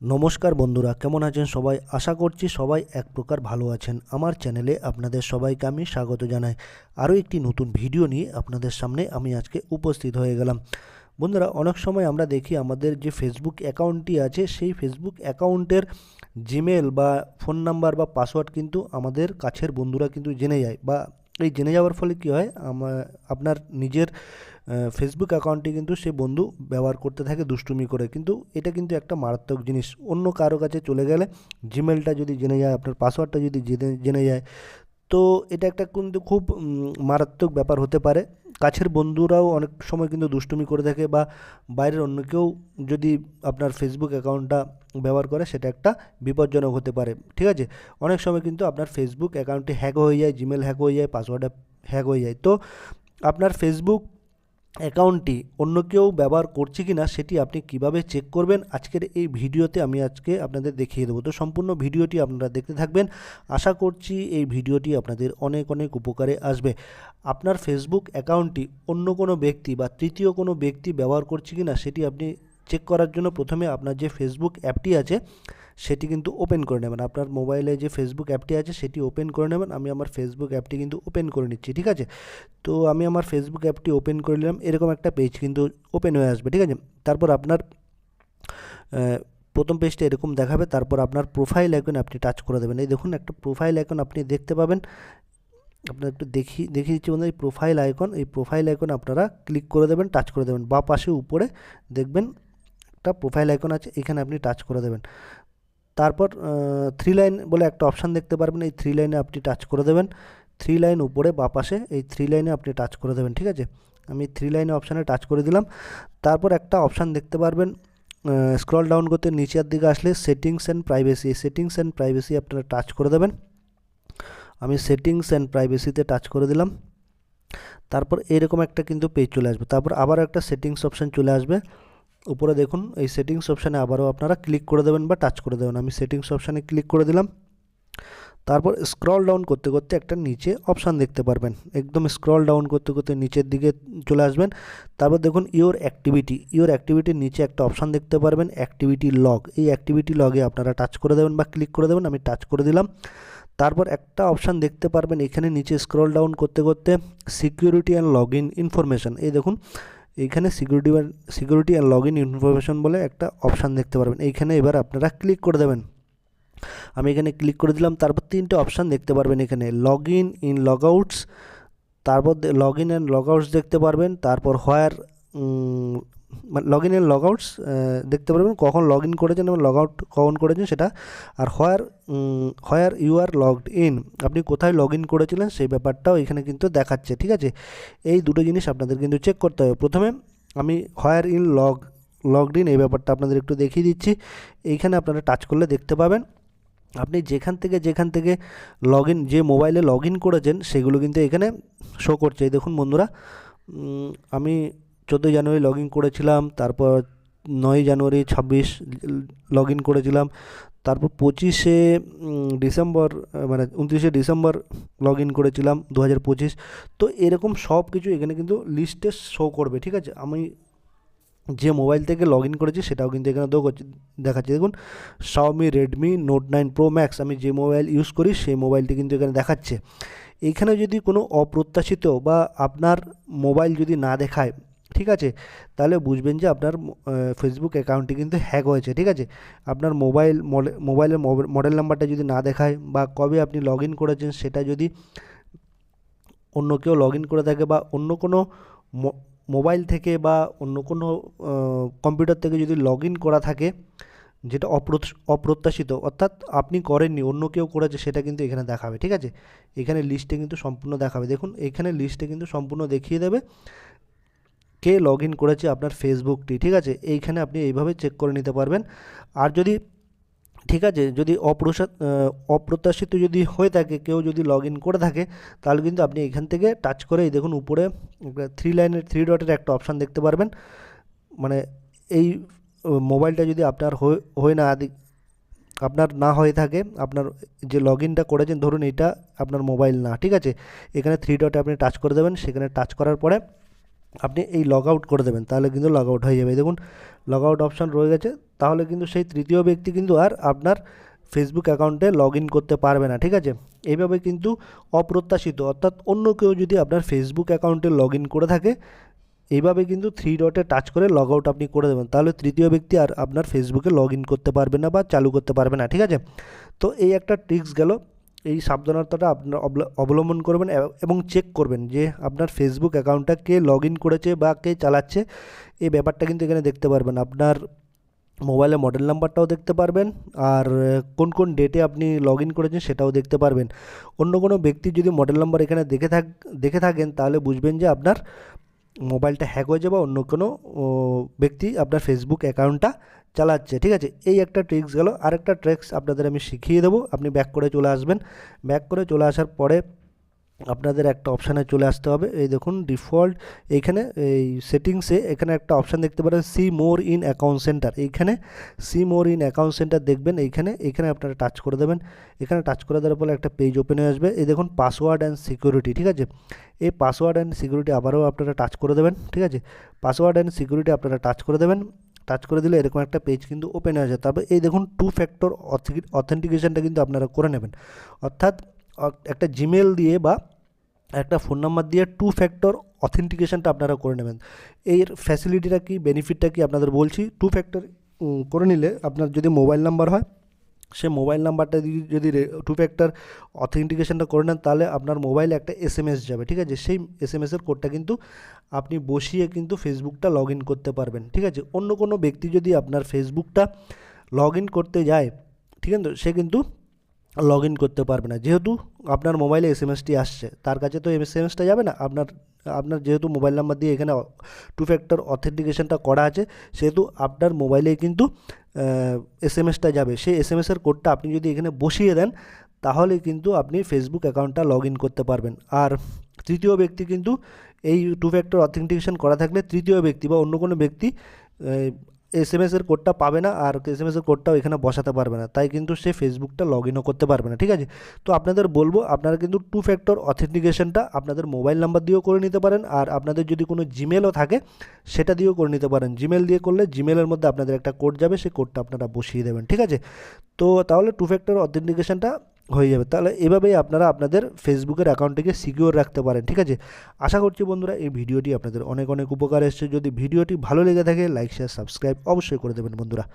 নমস্কার বন্ধুরা, কেমন আছেন সবাই? আশা করছি সবাই এক প্রকার ভালো আছেন। আমার চ্যানেলে আপনাদের সবাইকে আমি স্বাগত জানাই। আরও একটি নতুন ভিডিও নিয়ে আপনাদের সামনে আমি আজকে উপস্থিত হয়ে গেলাম। বন্ধুরা, অনেক সময় আমরা দেখি আমাদের যে ফেসবুক অ্যাকাউন্টটি আছে সেই ফেসবুক অ্যাকাউন্টের জিমেল বা ফোন নাম্বার বা পাসওয়ার্ড কিন্তু আমাদের কাছের বন্ধুরা কিন্তু জেনে যায়, বা এই জেনে যাওয়ার ফলে কী হয়, আপনার নিজের ফেসবুক অ্যাকাউন্টটি কিন্তু সে বন্ধু ব্যবহার করতে থাকে দুষ্টুমি করে। কিন্তু এটা কিন্তু একটা মারাত্মক জিনিস। অন্য কারো কাছে চলে গেলে জিমেলটা যদি জেনে যায়, আপনার পাসওয়ার্ডটা যদি জেনে জেনে যায়, তো এটা একটা কিন্তু খুব মারাত্মক ব্যাপার হতে পারে। কাছের বন্ধুরাও অনেক সময় কিন্তু দুষ্টুমি করে থাকে, বা বাইরের অন্য কেউ যদি আপনার ফেসবুক অ্যাকাউন্টটা ব্যবহার করে, সেটা একটা বিপজ্জনক হতে পারে। ঠিক আছে, অনেক সময় কিন্তু আপনার ফেসবুক অ্যাকাউন্টটি হ্যাক হয়ে যায়, জিমেল হ্যাক হয়ে যায়, পাসওয়ার্ড হ্যাক হয়ে যায়। তো আপনার ফেসবুক অ্যাকাউন্টটি অন্য কেউ ব্যবহার করছে কি না সেটি আপনি কিভাবে চেক করবেন, আজকের এই ভিডিওতে আমি আজকে আপনাদের দেখিয়ে দেবো। তো সম্পূর্ণ ভিডিওটি আপনারা দেখতে থাকবেন। আশা করছি এই ভিডিওটি আপনাদের অনেক অনেক উপকারে আসবে। আপনার ফেসবুক অ্যাকাউন্টটি অন্য কোনো ব্যক্তি বা তৃতীয় কোনো ব্যক্তি ব্যবহার করছে কি না সেটি আপনি চেক করার জন্য প্রথমে আপনার যে ফেসবুক অ্যাপটি আছে সেটি কিন্তু ওপেন করে নেবেন। আপনার মোবাইলে যে ফেসবুক অ্যাপটি আছে সেটি ওপেন করে নেবেন। আমি আমার ফেসবুক অ্যাপটি কিন্তু ওপেন করে নিচ্ছি। ঠিক আছে, তো আমি আমার ফেসবুক অ্যাপটি ওপেন করে নিলাম। এরকম একটা পেজ কিন্তু ওপেন হয়ে আসবে। ঠিক আছে, তারপর আপনার প্রথম পেজটা এরকম দেখাবে। তারপর আপনার প্রোফাইল আইকনে আপনি টাচ করে দেবেন। এই দেখুন, একটা প্রোফাইল আইকন আপনি দেখতে পাবেন। আপনার একটু দেখিয়ে দিচ্ছি বন্ধু, এই প্রোফাইল আইকন, এই প্রোফাইল আইকন আপনারা ক্লিক করে দেবেন, টাচ করে দেবেন। বা পাশে উপরে দেখবেন একটা প্রোফাইল আইকন আছে, এখানে আপনি টাচ করে দেবেন। তারপর থ্রি লাইন বলে একটা অপশান দেখতে পারবেন, এই থ্রি লাইনে আপনি টাচ করে দেবেন। থ্রি লাইন উপরে বা পাশে এই থ্রি লাইনে আপনি টাচ করে দেবেন। ঠিক আছে, আমি থ্রি লাইনে অপশানে টাচ করে দিলাম। তারপর একটা অপশান দেখতে পারবেন, স্ক্রল ডাউন করতে নিচের দিকে আসলে settings and privacy, settings and privacy আপনারা টাচ করে দেবেন। আমি সেটিংস অ্যান্ড প্রাইভেসিতে টাচ করে দিলাম। তারপর এরকম একটা কিন্তু পেজ চলে আসবে। তারপর আবার একটা সেটিংস অপশান চলে আসবে। উপরে দেখুন, এই সেটিংস অপশানে আবারও আপনারা ক্লিক করে দেবেন বা টাচ করে দেবেন। আমি সেটিংস অপশানে ক্লিক করে দিলাম। তারপর স্ক্রল ডাউন করতে করতে একটা নিচে অপশান দেখতে পারবেন, একদম স্ক্রল ডাউন করতে করতে নিচের দিকে চলে আসবেন। তারপর দেখুন ইওর অ্যাক্টিভিটির নিচে একটা অপশান দেখতে পারবেন, অ্যাক্টিভিটি লগ। এই অ্যাক্টিভিটি লগে আপনারা টাচ করে দেবেন বা ক্লিক করে দেবেন। আমি টাচ করে দিলাম। তারপর একটা অপশান দেখতে পারবেন এখানে নিচে স্ক্রল ডাউন করতে করতে, security and log in information. এই দেখুন, এইখানে security and log in information বলে একটা অপশান দেখতে পারবেন। এইখানে এবার আপনারা ক্লিক করে দেবেন। আমি এখানে ক্লিক করে দিলাম। তারপর তিনটে অপশান দেখতে পারবেন এখানে, লগ ইন লগ আউটস, তারপর log in and log outs দেখতে পারবেন। তারপর where log in and log outs দেখতে পারবেন, কখন লগ ইন করেছেন এবং লগ আউট কখন করেছেন সেটা। আর where you are logged in, আপনি কোথায় লগ ইন করেছিলেন সেই ব্যাপারটাও এখানে কিন্তু দেখাচ্ছে। ঠিক আছে, এই দুটো জিনিস আপনাদের কিন্তু চেক করতে হবে। প্রথমে আমি হোয়ার ইন লগড ইন এই ব্যাপারটা আপনাদের একটু দেখিয়ে দিচ্ছি। এইখানে আপনারা টাচ করলে দেখতে পাবেন আপনি যেখান থেকে যে মোবাইলে লগ ইন করেছেন সেগুলো কিন্তু এখানে শো করছে। এই দেখুন বন্ধুরা, আমি 14 জানুয়ারি লগ ইন করেছিলাম, তারপর 9 জানুয়ারি 26 লগ ইন করেছিলাম, তারপর 25শে ডিসেম্বর মানে 29শে ডিসেম্বর লগ ইন করেছিলাম 2025। তো এরকম সব কিছু এখানে কিন্তু লিস্টে শো করবে। ঠিক আছে, আমি যে মোবাইল থেকে লগ ইন করেছি সেটাও কিন্তু এখানে দেখাচ্ছে। দেখুন, Xiaomi Redmi Note 9 Pro Max, আমি যে মোবাইল ইউজ করি সেই মোবাইলটি কিন্তু এখানে দেখাচ্ছে। এইখানে যদি কোনো অপ্রত্যাশিত বা আপনার মোবাইল যদি না দেখায়, ঠিক আছে, তাহলে বুঝবেন যে আপনার ফেসবুক অ্যাকাউন্টটি কিন্তু হ্যাক হয়েছে। ঠিক আছে, আপনার মোবাইলের মডেল নাম্বারটা যদি না দেখায়, বা কবে আপনি লগ ইন করেছেন সেটা যদি অন্য কেউ লগ ইন করে থাকে, বা অন্য কোনো মোবাইল থেকে বা অন্য কোনো কম্পিউটার থেকে যদি লগ ইন করা থাকে যেটা অপ্রত্যাশিত, অর্থাৎ আপনি করেননি অন্য কেউ করেছে, সেটা কিন্তু এখানে দেখাবে। ঠিক আছে, এখানে লিস্টে কিন্তু সম্পূর্ণ দেখাবে। দেখুন, এখানে লিস্টে কিন্তু সম্পূর্ণ দেখিয়ে দেবে কে লগ ইন করেছে আপনার ফেসবুকটি। ঠিক আছে, এইখানে আপনি এইভাবে চেক করে নিতে পারবেন। আর যদি ঠিক আছে, যদি অপ্রত্যাশিত যদি হয়ে থাকে, কেউ যদি লগ ইন করে থাকে, তাহলে কিন্তু আপনি এখান থেকে টাচ করে এই দেখুন উপরে থ্রি ডটের একটা অপশান দেখতে পারবেন। মানে এই মোবাইলটা যদি আপনার না হয়ে থাকে, আপনার যে লগ ইনটা করেছেন ধরুন এটা আপনার মোবাইল না, ঠিক আছে, এখানে থ্রি ডটে আপনি টাচ করে দেবেন। সেখানে টাচ করার পরে আপনি এই লগ আউট করে দেবেন, তাহলে কিন্তু লগ আউট হয়ে যাবে। দেখুন লগ আউট অপশান রয়ে গেছে, তাহলে কিন্তু সেই তৃতীয় ব্যক্তি কিন্তু আর আপনার ফেসবুক অ্যাকাউন্টে লগ ইন করতে পারবে না, ঠিক আছে। এইভাবে কিন্তু অপ্রত্যাশিত অর্থাৎ অন্য কেউ যদি আপনার ফেসবুক অ্যাকাউন্টে লগ ইন করে থাকে, এইভাবে কিন্তু 3 ডটে টাচ করে লগ আউট আপনি করে দেবেন, তাহলে তৃতীয় ব্যক্তি আর আপনার ফেসবুকে লগ ইন করতে পারবে না বা চালু করতে পারবে না, ঠিক আছে। তো এই একটা ট্রিক্স গেল, এই সাবধানতাটা আপনার অবলম্বন করবেন এবং চেক করবেন যে আপনার ফেসবুক অ্যাকাউন্টটা কে লগ ইন করেছে বা কে চালাচ্ছে, এই ব্যাপারটা কিন্তু এখানে দেখতে পারবেন। আপনার মোবাইলে মডেল নাম্বারটাও দেখতে পারবেন, আর কোন কোন ডেটে আপনি লগ ইন করেছেন সেটাও দেখতে পারবেন। অন্য কোনো ব্যক্তির যদি মডেল নাম্বার এখানে দেখে থাকেন, তাহলে বুঝবেন যে আপনার মোবাইলটা হ্যাক হয়ে যাবে, অন্য কোনো ব্যক্তি আপনার ফেসবুক অ্যাকাউন্টটা চালাচ্ছে, ঠিক আছে। এই একটা ট্রিক্স গেল। আরেকটা ট্রিক্স আপনাদের আমি শিখিয়ে দেবো। আপনি ব্যাক করে চলে আসবেন, ব্যাক করে চলে আসার পরে আপনাদের একটা অপশানে চলে আসতে হবে। এই দেখুন ডিফল্ট, এইখানে এই সেটিংসে এখানে একটা অপশান দেখতে পারেন see more in account centre. এইখানে see more in account centre দেখবেন, এইখানে আপনারা টাচ করে দেবেন। এখানে টাচ করে দেওয়ার পরে একটা পেজ ওপেন হয়ে আসবে। এই দেখুন পাসওয়ার্ড অ্যান্ড সিকিউরিটি, ঠিক আছে। এই পাসওয়ার্ড অ্যান্ড সিকিউরিটি আবারও আপনারা টাচ করে দেবেন, ঠিক আছে। পাসওয়ার্ড অ্যান্ড সিকিউরিটি আপনারা টাচ করে দেবেন। টাচ করে দিলে এরকম একটা পেজ কিন্তু ওপেন হয়ে যায়। তারপর এই দেখুন 2 ফ্যাক্টর অথেন্টিকেশনটা কিন্তু আপনারা করে নেবেন, অর্থাৎ একটা জিমেল দিয়ে বা একটা ফোন নাম্বার দিয়ে 2 ফ্যাক্টর অথেন্টিকেশনটা আপনারা করে নেবেন। এর ফ্যাসিলিটিটা কি, বেনিফিটটা কি আপনাদের বলছি। 2 ফ্যাক্টর করে নিলে আপনার যদি মোবাইল নাম্বার হয়, সে মোবাইল নাম্বারটা যদি 2 ফ্যাক্টর অথেন্টিকেশনটা করে নেন, তাহলে আপনার মোবাইলে একটা এসএমএস যাবে, ঠিক আছে। সেই এসএমএসের কোডটা কিন্তু আপনি বসিয়ে কিন্তু ফেসবুকটা লগ ইন করতে পারবেন, ঠিক আছে। অন্য কোনো ব্যক্তি যদি আপনার ফেসবুকটা লগ ইন করতে যায়, ঠিক আছে, সে কিন্তু লগ ইন করতে পারবে না, যেহেতু আপনার মোবাইলে এসএমএসটি আসছে, তার কাছে তো এসএমএসটা যাবে না। আপনার যেহেতু মোবাইল নাম্বার দিয়ে এখানে 2 ফ্যাক্টর অথেন্টিকেশনটা করা আছে, সেহেতু আপনার মোবাইলে কিন্তু এসএমএসটা যাবে। সেই এসএমএসের কোডটা আপনি যদি এখানে বসিয়ে দেন, তাহলে কিন্তু আপনি ফেসবুক অ্যাকাউন্টটা লগ ইন করতে পারবেন। আর তৃতীয় ব্যক্তি কিন্তু এই 2 ফ্যাক্টর অথেন্টিকেশন করা থাকলে তৃতীয় ব্যক্তি বা অন্য কোনো ব্যক্তি এসএমএসের কোডটা পাবে না, আর এসএমএসের কোডটাও এখানে বসাতে পারবে না, তাই কিন্তু সে ফেসবুকটা লগ ইনও করতে পারবে না, ঠিক আছে। তো আপনাদের বলবো, আপনারা কিন্তু 2 ফ্যাক্টর অথেন্টিকেশনটা আপনাদের মোবাইল নাম্বার দিয়েও করে নিতে পারেন, আর আপনাদের যদি কোনো জিমেলও থাকে সেটা দিয়েও করে নিতে পারেন। জিমেল দিয়ে করলে জিমেলের মধ্যে আপনাদের একটা কোড যাবে, সেই কোডটা আপনারা বসিয়ে দেবেন, ঠিক আছে। তো তাহলে 2 ফ্যাক্টর অথেন্টিকেশনটা হয়ে যাবে। তাহলে এভাবেই আপনারা আপনাদের ফেসবুকের অ্যাকাউন্টটিকে সিকিউর রাখতে পারেন, ঠিক আছে। আশা করছি বন্ধুরা এই ভিডিওটি আপনাদের অনেক অনেক উপকার এসেছে। যদি ভিডিওটি ভালো লেগে থাকে, লাইক শেয়ার সাবস্ক্রাইব অবশ্যই করে দেবেন বন্ধুরা।